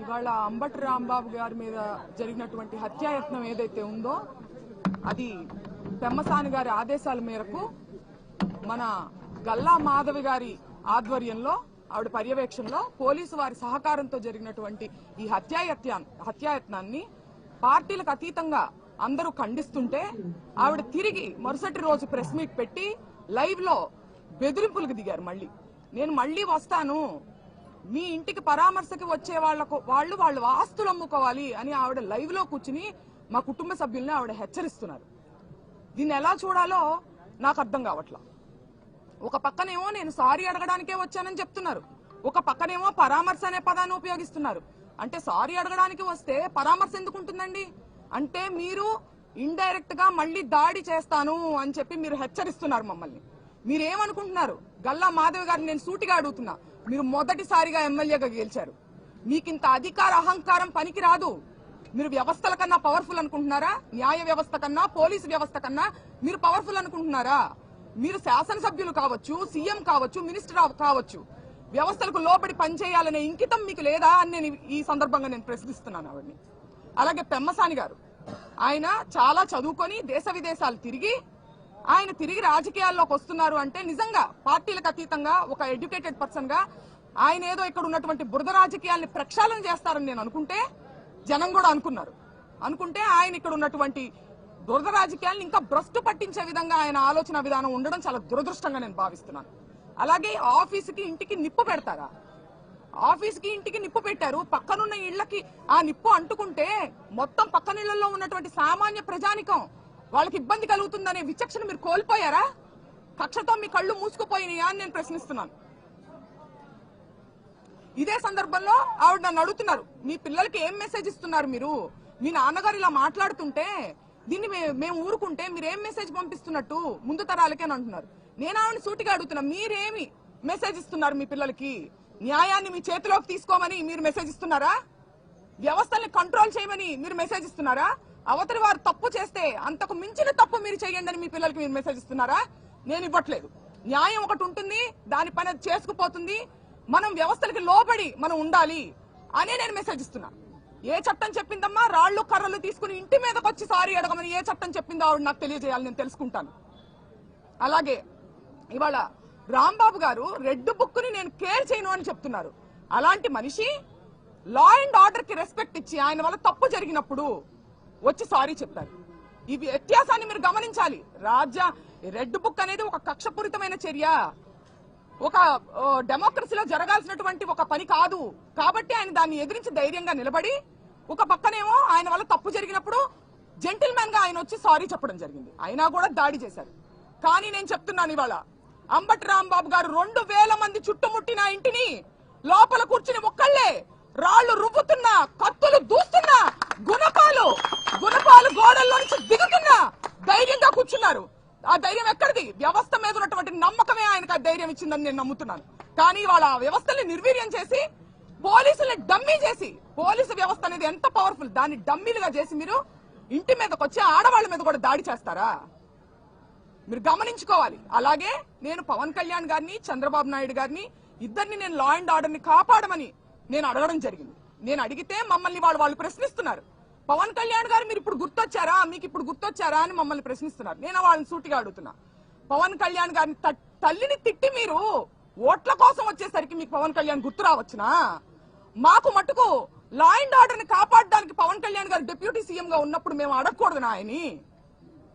ఇవాళ అంబటి రాంబాబు గారి మీద జరిగినటువంటి హత్యాయత్నం ఏదైతే ఉందో అది పెమ్మసాని గారి ఆదేశాల మేరకు మన గల్లా మాధవి గారి ఆధ్వర్యంలో ఆవిడ పర్యవేక్షణలో పోలీసు వారి సహకారంతో జరిగినటువంటి ఈ హత్యాయత్నాన్ని పార్టీలకు అతీతంగా అందరూ ఖండిస్తుంటే ఆవిడ తిరిగి మరుసటి రోజు ప్రెస్ మీట్ పెట్టి లైవ్ లో బెదిరింపులకు దిగారు. నేను మళ్ళీ వస్తాను, మీ ఇంటికి పరామర్శకి వచ్చే వాళ్ళు ఆస్తులు అమ్ముకోవాలి అని ఆవిడ లైవ్ లో కూర్చుని మా కుటుంబ సభ్యుల్ని ఆవిడ హెచ్చరిస్తున్నారు. దీన్ని ఎలా చూడాలో నాకు అర్థం కావట్లా. ఒక పక్కనేమో నేను సారీ అడగడానికే వచ్చానని చెప్తున్నారు, ఒక పక్కనేమో పరామర్శ అనే పదాన్ని ఉపయోగిస్తున్నారు. అంటే సారీ అడగడానికి వస్తే పరామర్శ ఎందుకు ఉంటుందండి? అంటే మీరు ఇండైరెక్ట్ గా మళ్ళీ దాడి చేస్తాను అని చెప్పి మీరు హెచ్చరిస్తున్నారు మమ్మల్ని. మీరేమనుకుంటున్నారు? గల్లా మాధవి గారిని నేను సూటిగా అడుగుతున్నా, మీరు మొదటిసారిగా ఎమ్మెల్యేగా గెలిచారు, మీకింత అధికార అహంకారం పనికి రాదు. మీరు వ్యవస్థల కన్నా పవర్ఫుల్ అనుకుంటున్నారా? న్యాయ వ్యవస్థ కన్నా, పోలీసు వ్యవస్థ కన్నా మీరు పవర్ఫుల్ అనుకుంటున్నారా? మీరు శాసనసభ్యులు కావచ్చు, సీఎం కావచ్చు, మినిస్టర్ కావచ్చు, వ్యవస్థలకు లోబడి పనిచేయాలనే ఇంకితం మీకు లేదా అని నేను ఈ సందర్భంగా నేను ప్రశ్నిస్తున్నాను ఆవిడ్ని. అలాగే పెమ్మసాని గారు, ఆయన చాలా చదువుకొని దేశ విదేశాలు తిరిగి రాజకీయాల్లోకి వస్తున్నారు అంటే నిజంగా పార్టీలకు అతీతంగా ఒక ఎడ్యుకేటెడ్ పర్సన్ గా ఆయన ఏదో ఇక్కడ ఉన్నటువంటి బురద రాజకీయాల్ని ప్రక్షాళన చేస్తారని నేను అనుకుంటే, జనం కూడా అనుకుంటే ఆయన ఇక్కడ ఉన్నటువంటి బురద రాజకీయాలను ఇంకా భ్రష్టు పట్టించే విధంగా ఆయన ఆలోచన విధానం ఉండడం చాలా దురదృష్టంగా నేను భావిస్తున్నాను. అలాగే ఆఫీసుకి ఇంటికి నిప్పు పెడతారా? ఆఫీస్కి ఇంటికి నిప్పు పెట్టారు, పక్కనున్న ఇళ్లకి ఆ నిప్పు అంటుకుంటే మొత్తం పక్కన ఇళ్లలో ఉన్నటువంటి సామాన్య ప్రజానికం వాళ్ళకి ఇబ్బంది కలుగుతుందనే విచక్షణ మీరు కోల్పోయారా? కక్షతో మీ కళ్ళు మూసుకుపోయినాయా అని నేను ప్రశ్నిస్తున్నాను. ఇదే సందర్భంలో ఆవిడ నన్ను అడుగుతున్నారు, మీ పిల్లలకి ఏం మెసేజ్ ఇస్తున్నారు మీరు? మీ నాన్నగారు ఇలా మాట్లాడుతుంటే దీన్ని మేము ఊరుకుంటే మీరేం మెసేజ్ పంపిస్తున్నట్టు ముందు తరాలకే అని అంటున్నారు. నేను ఆవిడని సూటిగా అడుగుతున్నా, మీరేమి మెసేజ్ ఇస్తున్నారు మీ పిల్లలకి? న్యాయాన్ని మీ చేతిలోకి తీసుకోమని మీరు మెసేజ్ ఇస్తున్నారా? వ్యవస్థల్ని కంట్రోల్ చేయమని మీరు మెసేజ్ ఇస్తున్నారా? అవతలి వారు తప్పు చేస్తే అంతకు మించిన తప్పు మీరు చేయండి అని మీ పిల్లలకి మీరు మెసేజ్ ఇస్తున్నారా? నేను ఇవ్వట్లేదు. న్యాయం ఒకటి ఉంటుంది, దాని పని చేసుకుపోతుంది, మనం వ్యవస్థలకి లోబడి మనం ఉండాలి అనే నేను మెసేజ్ ఇస్తున్నా. ఏ చట్టం చెప్పిందమ్మా రాళ్లు కర్రలు తీసుకుని ఇంటి మీదకి వచ్చి సారీ అడగమని ఏ చట్టం చెప్పిందో ఆవిడ నాకు తెలియజేయాలి, నేను తెలుసుకుంటాను. అలాగే ఇవాళ రాంబాబు గారు రెడ్ బుక్ ని నేను కేర్ చేయను అని చెప్తున్నారు. అలాంటి మనిషి లా అండ్ ఆర్డర్ కి రెస్పెక్ట్ ఇచ్చి ఆయన వల్ల తప్పు జరిగినప్పుడు వచ్చి సారీ చెప్పారు. ఈ వ్యత్యాసాన్ని మీరు గమనించాలి. రెడ్ బుక్ అనేది ఒక కక్షపూరితమైన చర్య, ఒక డెమోక్రసీలో జరగాల్సినటువంటి ఒక పని కాదు. కాబట్టి ఆయన దాన్ని ఎదిరించి ధైర్యంగా నిలబడి, ఒక పక్కనేమో ఆయన వల్ల తప్పు జరిగినప్పుడు జెంటిల్మెన్ గా ఆయన వచ్చి సారీ చెప్పడం జరిగింది. అయినా కూడా దాడి చేశారు. కానీ నేను చెప్తున్నాను, ఇవాళ అంబటి రాంబాబు గారు 2000 మంది చుట్టుముట్టిన ఇంటిని లోపల కూర్చుని ఒక్కళ్లే రాళ్లు రువ్వుతున్నా, కత్తులు దూస్తున్నా, గుణపాలు గోడల్లో నుంచి దిగుతున్నా ధైర్యంగా కూర్చున్నారు. ఆ ధైర్యం ఎక్కడిది? వ్యవస్థ మీద ఉన్నటువంటి నమ్మకమే ఆయనకు ఆ ధైర్యం ఇచ్చిందని నేను నమ్ముతున్నాను. కానీ వాళ్ళ వ్యవస్థని నిర్వీర్యం చేసి, పోలీసుల్ని డమ్మీ చేసి, పోలీసు వ్యవస్థ అనేది ఎంత పవర్ఫుల్, దాన్ని డమ్మీలుగా చేసి మీరు ఇంటి మీదకి వచ్చి ఆడవాళ్ల మీద కూడా దాడి చేస్తారా? మీరు గమనించుకోవాలి. అలాగే నేను పవన్ కళ్యాణ్ గారిని, చంద్రబాబు నాయుడు గారిని ఇద్దరిని నేను లా అండ్ ఆర్డర్ ని కాపాడమని నేను అడగడం జరిగింది. నేను అడిగితే మమ్మల్ని వాళ్ళు ప్రశ్నిస్తున్నారు. పవన్ కళ్యాణ్ గారు మీరు ఇప్పుడు గుర్తొచ్చారా, మీకు ఇప్పుడు గుర్తొచ్చారా అని మమ్మల్ని ప్రశ్నిస్తున్నారు. నేను వాళ్ళని సూటిగా అడుగుతున్నా, పవన్ కళ్యాణ్ గారిని తల్లిని తిట్టి మీరు ఓట్ల కోసం వచ్చేసరికి మీకు పవన్ కళ్యాణ్ గుర్తు రావచ్చునా? మాకు మటుకు లా అండ్ ఆర్డర్ ని కాపాడడానికి పవన్ కళ్యాణ్ గారు డిప్యూటీ సీఎం గా ఉన్నప్పుడు మేము అడగకూడదునా ఆయన్ని?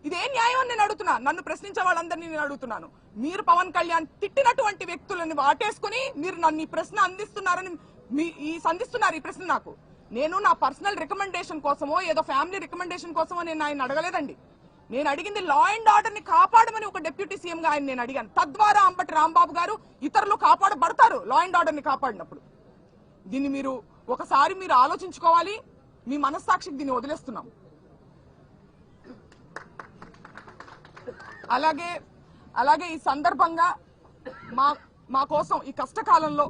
ఇదేం న్యాయం అని నేను అడుగుతున్నా. నన్ను ప్రశ్నించే వాళ్ళందరినీ నేను అడుగుతున్నాను, మీరు పవన్ కళ్యాణ్ తిట్టినటువంటి వ్యక్తులను వాటేసుకుని మీరు నన్ను ఈ ప్రశ్న అందిస్తున్నారని సంధిస్తున్నారు. ఈ ప్రశ్న నేను నా పర్సనల్ రికమెండేషన్ కోసమో ఏదో ఫ్యామిలీ రికమెండేషన్ కోసమో నేను ఆయన అడగలేదండి. నేను అడిగింది లా అండ్ ఆర్డర్ ని కాపాడమని ఒక డిప్యూటీ సీఎం గా ఆయన నేను అడిగాను. తద్వారా అంబటి రాంబాబు గారు ఇతరులు కాపాడబడతారు లా అండ్ ఆర్డర్ ని కాపాడినప్పుడు. దీన్ని మీరు ఒకసారి మీరు ఆలోచించుకోవాలి. మీ మనస్సాక్షికి దీన్ని వదిలేస్తున్నాం. అలాగే ఈ సందర్భంగా మా కోసం ఈ కష్టకాలంలో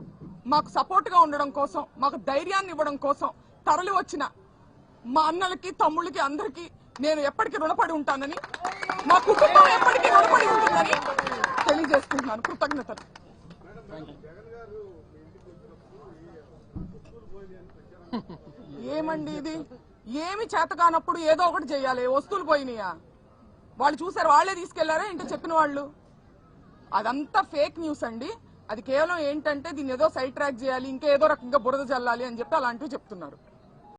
మాకు సపోర్ట్ గా ఉండడం కోసం, మాకు ధైర్యాన్ని ఇవ్వడం కోసం తరలి వచ్చిన మా అన్నలకి, తమ్ముళ్ళకి, అందరికీ నేను ఎప్పటికీ రుణపడి ఉంటానని, మా కుటుంబం ఎప్పటికీ రుణపడి ఉంటుందని తెలియజేసుకుంటున్నాను. కృతజ్ఞతలు. జగన్ గారు మీ ఇంటికి వచ్చినప్పుడు ఏమండి ఇది? ఏమి చేత కానప్పుడు ఏదో ఒకటి చేయాలి. వస్తువులు పోయినాయా? వాళ్ళు చూసారు, వాళ్లే తీసుకెళ్లారా ఏంటో చెప్పిన వాళ్ళు? అదంతా ఫేక్ న్యూస్ అండి. అది కేవలం ఏంటంటే దీన్ని ఏదో సైడ్ ట్రాక్ చేయాలి, ఇంకేదో రకంగా బురద చల్లాలి అని చెప్పి అలాంటివి చెప్తున్నారు.